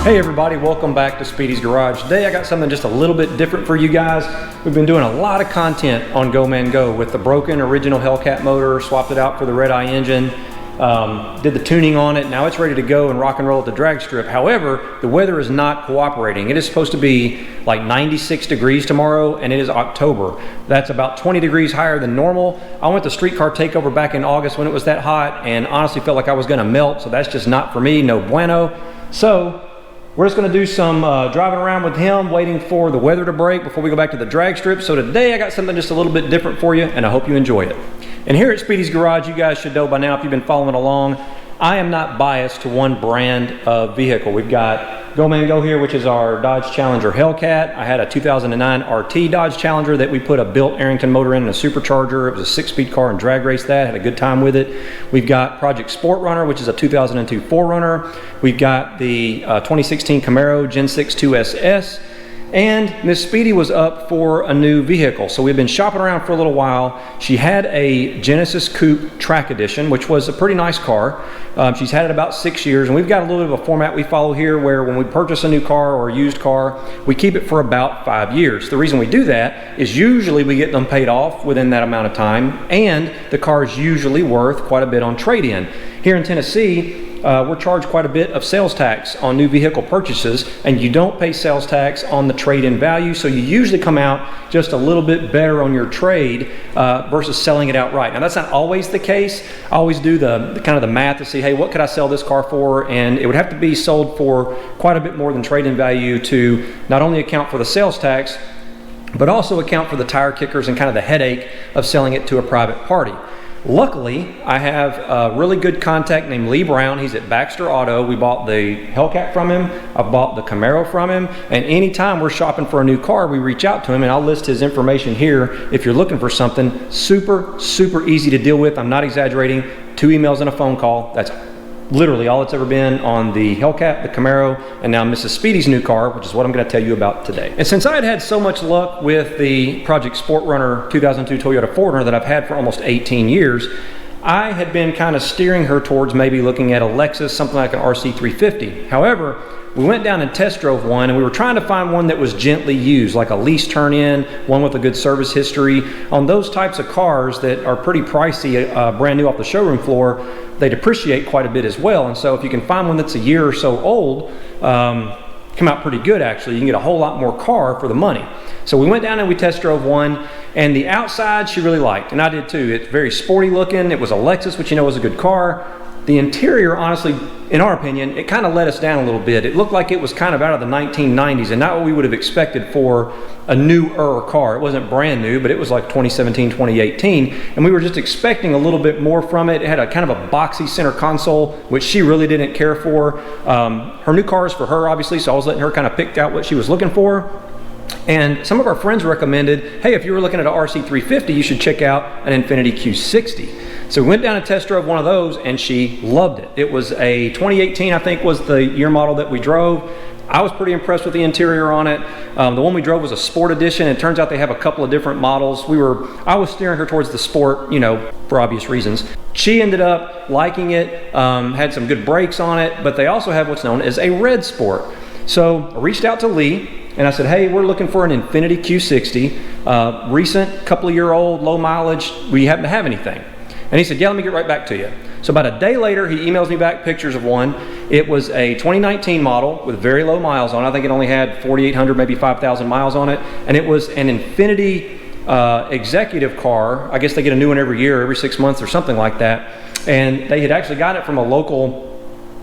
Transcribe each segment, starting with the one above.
Hey everybody, welcome back to Speedy's Garage. Today I got something just a little bit different for you guys. We've been doing a lot of content on Go Man Go with the broken original Hellcat motor, swapped it out for the red eye engine, did the tuning on it. Now it's ready to go and rock and roll at the drag strip. However, the weather is not cooperating. It is supposed to be like 96 degrees tomorrow, and it is October. That's about 20 degrees higher than normal. I went to Streetcar Takeover back in August when it was that hot and honestly felt like I was gonna melt, so that's just not for me, no bueno. So we're just gonna do some driving around with him, waiting for the weather to break before we go back to the drag strip. So today I got something just a little bit different for you, and I hope you enjoy it. And here at Speedy's Garage, you guys should know by now if you've been following along, I am not biased to one brand of vehicle. We've got Go Man Go here, which is our Dodge Challenger Hellcat. I had a 2009 RT Dodge Challenger that we put a built Arrington motor in and a supercharger. It was a 6-speed car and drag raced that, had a good time with it. We've got Project Sport Runner, which is a 2002 4Runner. We've got the 2016 Camaro Gen 6 2SS. And Miss Speedy was up for a new vehicle. So we've been shopping around for a little while. She had a Genesis Coupe Track Edition, which was a pretty nice car. She's had it about 6 years, and we've got a little bit of a format we follow here where when we purchase a new car or a used car, we keep it for about 5 years. The reason we do that is usually we get them paid off within that amount of time, and the car is usually worth quite a bit on trade-in. Here in Tennessee, we're charged quite a bit of sales tax on new vehicle purchases, and you don't pay sales tax on the trade-in value, so you usually come out just a little bit better on your trade versus selling it outright. Now that's not always the case. I always do the kind of the math to see, hey, what could I sell this car for? And it would have to be sold for quite a bit more than trade-in value to not only account for the sales tax, but also account for the tire kickers and kind of the headache of selling it to a private party. Luckily, I have a really good contact named Lee Brown. He's at Baxter Auto. We bought the Hellcat from him. I bought the Camaro from him. And anytime we're shopping for a new car, we reach out to him, and I'll list his information here if you're looking for something. Super, super easy to deal with. I'm not exaggerating. 2 emails and a phone call. That's literally all it's ever been on the Hellcat, the Camaro, and now Mrs. Speedy's new car, which is what I'm going to tell you about today. And since I had had so much luck with the Project Sport Runner 2002 Toyota 4Runner that I've had for almost 18 years, I had been kind of steering her towards maybe looking at a Lexus, something like an RC350. However, we went down and test drove one, and we were trying to find one that was gently used, like a lease turn-in, one with a good service history. On those types of cars that are pretty pricey, brand new off the showroom floor, they depreciate quite a bit as well. And so if you can find one that's a year or so old, come out pretty good actually. You can get a whole lot more car for the money. So we went down and we test drove one, and the outside she really liked, and I did too. It's very sporty looking. It was a Lexus, which you know is a good car. The interior, honestly, in our opinion, it kind of let us down a little bit. It looked like it was kind of out of the 1990s and not what we would have expected for a newer car. It wasn't brand new, but it was like 2017, 2018, and we were just expecting a little bit more from it. It had a kind of a boxy center console, which she really didn't care for. Her new car is for her, obviously, so I was letting her kind of pick out what she was looking for. And some of our friends recommended, hey, if you were looking at an RC350, you should check out an Infiniti Q60. So we went down and test drove one of those, and she loved it. It was a 2018, I think, was the year model that we drove. I was pretty impressed with the interior on it. The one we drove was a Sport Edition. It turns out they have a couple of different models. I was steering her towards the Sport, you know, for obvious reasons. She ended up liking it, had some good brakes on it, but they also have what's known as a Red Sport. So I reached out to Lee, and I said, hey, we're looking for an Infiniti Q60, recent, couple-of-year-old, low mileage. We happen to have anything? And he said, yeah, let me get right back to you. So about a day later, he emails me back pictures of one. It was a 2019 model with very low miles on it. I think it only had 4,800, maybe 5,000 miles on it. And it was an Infiniti executive car. I guess they get a new one every year, every 6 months or something like that. And they had actually got it from a local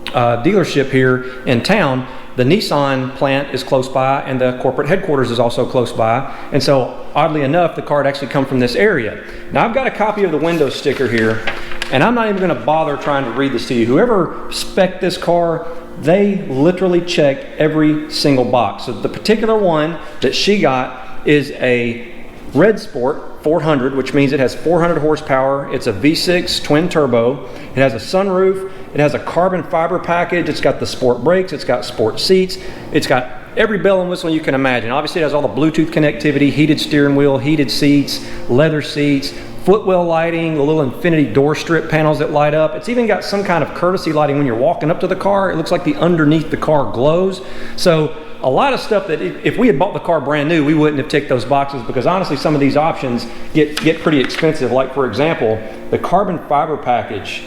dealership here in town. The Nissan plant is close by, and the corporate headquarters is also close by. And so, oddly enough, the car had actually come from this area. Now, I've got a copy of the window sticker here, and I'm not even going to bother trying to read this to you. Whoever spec'd this car, they literally checked every single box. So the particular one that she got is a Red Sport 400, which means it has 400 horsepower. It's a V6 twin turbo. It has a sunroof. It has a carbon fiber package. It's got the sport brakes. It's got sport seats. It's got every bell and whistle you can imagine. Obviously, it has all the Bluetooth connectivity, heated steering wheel, heated seats, leather seats, footwell lighting, the little Infiniti door strip panels that light up. It's even got some kind of courtesy lighting when you're walking up to the car. It looks like the underneath the car glows. So a lot of stuff that if we had bought the car brand new, we wouldn't have ticked those boxes, because honestly, some of these options get pretty expensive. Like for example, the carbon fiber package,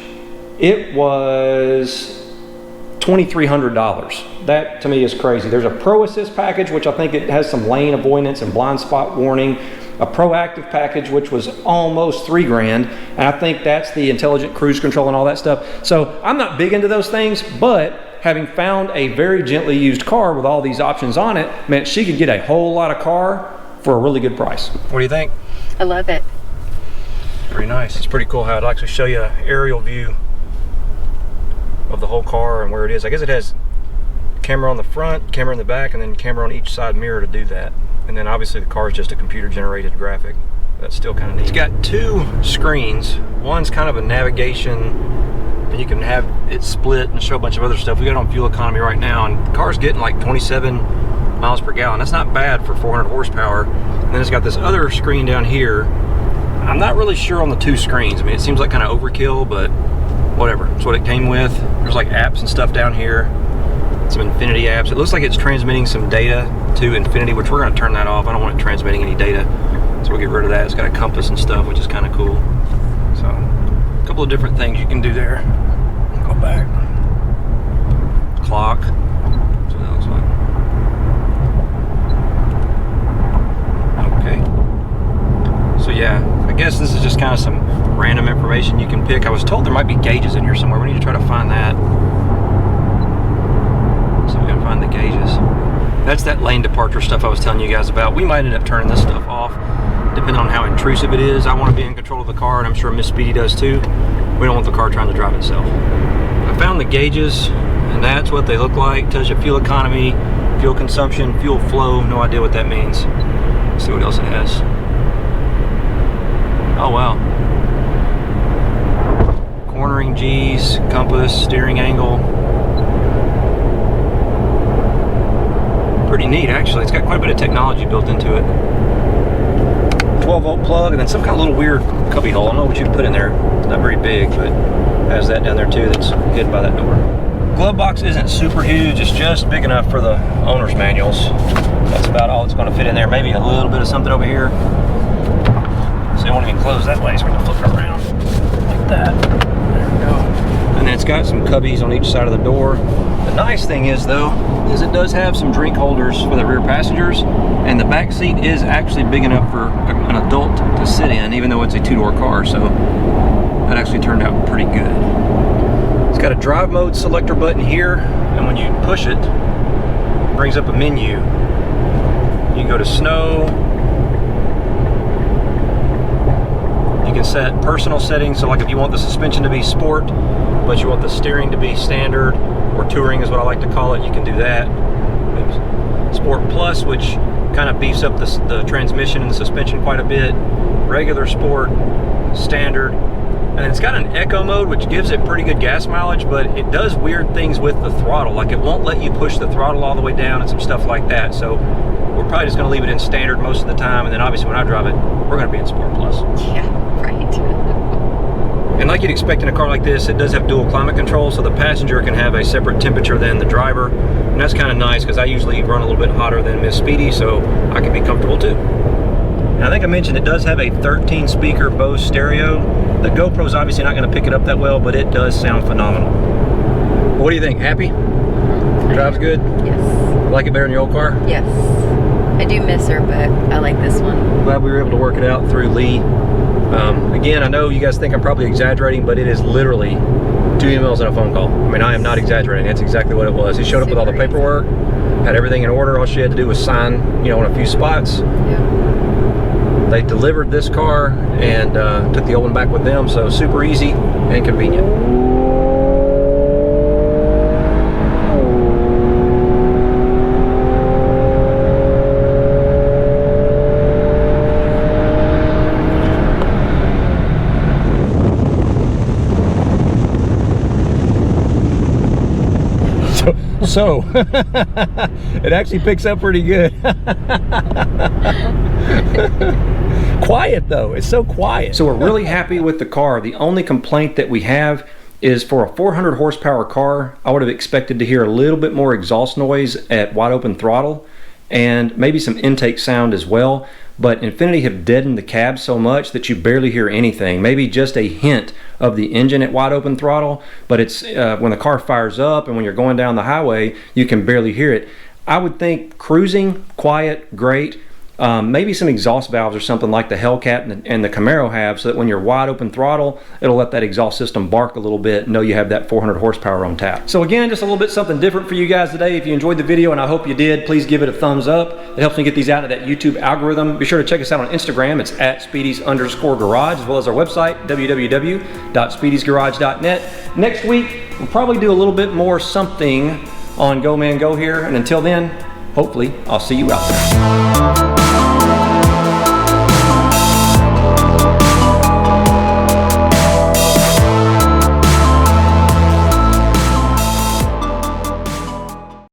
it was $2,300. That to me is crazy. There's a Pro Assist package, which I think it has some lane avoidance and blind spot warning. A proactive package, which was almost $3,000, and I think that's the intelligent cruise control and all that stuff. So I'm not big into those things, but having found a very gently used car with all these options on it meant she could get a whole lot of car for a really good price. What do you think? I love it. Pretty nice. It's pretty cool how I'd actually show you an aerial view of the whole car and where it is. I guess it has camera on the front, camera in the back, and then camera on each side mirror to do that. And then obviously the car is just a computer generated graphic. That's still kind of neat. It's got two screens. One's kind of a navigation, and you can have it split and show a bunch of other stuff. We got it on fuel economy right now, and the car's getting like 27 miles per gallon. That's not bad for 400 horsepower. And then it's got this other screen down here. I'm not really sure on the two screens. I mean, it seems like kind of overkill, but whatever. That's what it came with. There's like apps and stuff down here. Some Infiniti apps. It looks like it's transmitting some data to Infiniti, which we're going to turn that off. I don't want it transmitting any data, so we'll get rid of that. It's got a compass and stuff, which is kind of cool. So a couple of different things you can do there. Go back. Clock. That's what that looks like. Okay. So yeah, I guess this is just kind of some random information you can pick. I was told there might be gauges in here somewhere. We need to try to find that. So we gotta find the gauges. That's that lane departure stuff I was telling you guys about. We might end up turning this stuff off, depending on how intrusive it is. I want to be in control of the car, and I'm sure Miss Speedy does too. We don't want the car trying to drive itself. I found the gauges, and that's what they look like. It tells you fuel economy, fuel consumption, fuel flow. No idea what that means. Let's see what else it has. Oh wow. Cornering G's, compass, steering angle. Pretty neat, actually. It's got quite a bit of technology built into it. 12-volt plug, and then some kind of little weird cubby hole. I don't know what you put in there. It's not very big, but it has that down there too that's hidden by that door. Glove box isn't super huge. It's just big enough for the owner's manuals. That's about all it's going to fit in there. Maybe a little bit of something over here. So it won't even close that way, so we're going to flip it around like that. There we go. And then it's got some cubbies on each side of the door. The nice thing is though, is it does have some drink holders for the rear passengers, and the back seat is actually big enough for an adult to sit in, even though it's a two-door car, so that actually turned out pretty good. It's got a drive mode selector button here, and when you push it, it brings up a menu. You can go to snow. You can set personal settings, so like if you want the suspension to be sport, but you want the steering to be standard, or touring is what I like to call it, you can do that. Sport Plus, which kind of beefs up the transmission and the suspension quite a bit. Regular sport, standard, and it's got an eco mode, which gives it pretty good gas mileage, but it does weird things with the throttle. Like it won't let you push the throttle all the way down and some stuff like that. So we're probably just going to leave it in standard most of the time, and then obviously when I drive it, we're going to be in Sport Plus. Yeah, right. And like you'd expect in a car like this, it does have dual climate control, so the passenger can have a separate temperature than the driver. And that's kind of nice, because I usually run a little bit hotter than Miss Speedy, so I can be comfortable too. And I think I mentioned it does have a 13 speaker Bose stereo. The GoPro's obviously not going to pick it up that well, but it does sound phenomenal. What do you think? Happy? Drives good? Yes. Like it better than your old car? Yes. I do miss her, but I like this one. Glad we were able to work it out through Lee. Again, I know you guys think I'm probably exaggerating, but it is literally 2 emails and a phone call. I mean, I am not exaggerating. That's exactly what it was. He showed up with all the paperwork, had everything in order. All she had to do was sign, you know, in a few spots. Yeah. They delivered this car and took the old one back with them, so super easy and convenient. So it actually picks up pretty good. Quiet though, it's so quiet. So we're really happy with the car. The only complaint that we have is for a 400 horsepower car, I would have expected to hear a little bit more exhaust noise at wide open throttle and maybe some intake sound as well. But Infiniti have deadened the cab so much that you barely hear anything. Maybe just a hint of the engine at wide open throttle, but it's when the car fires up and when you're going down the highway, you can barely hear it. I would think cruising, quiet, great. Maybe some exhaust valves or something like the Hellcat and the Camaro have, so that when you're wide open throttle, it'll let that exhaust system bark a little bit and know you have that 400 horsepower on tap. So again, just a little bit something different for you guys today. If you enjoyed the video, and I hope you did, please give it a thumbs up. It helps me get these out of that YouTube algorithm. Be sure to check us out on Instagram. It's at Speedy's_garage, as well as our website, www.speedysgarage.net. Next week, we'll probably do a little bit more something on Go Man Go here. And until then, hopefully, I'll see you out there.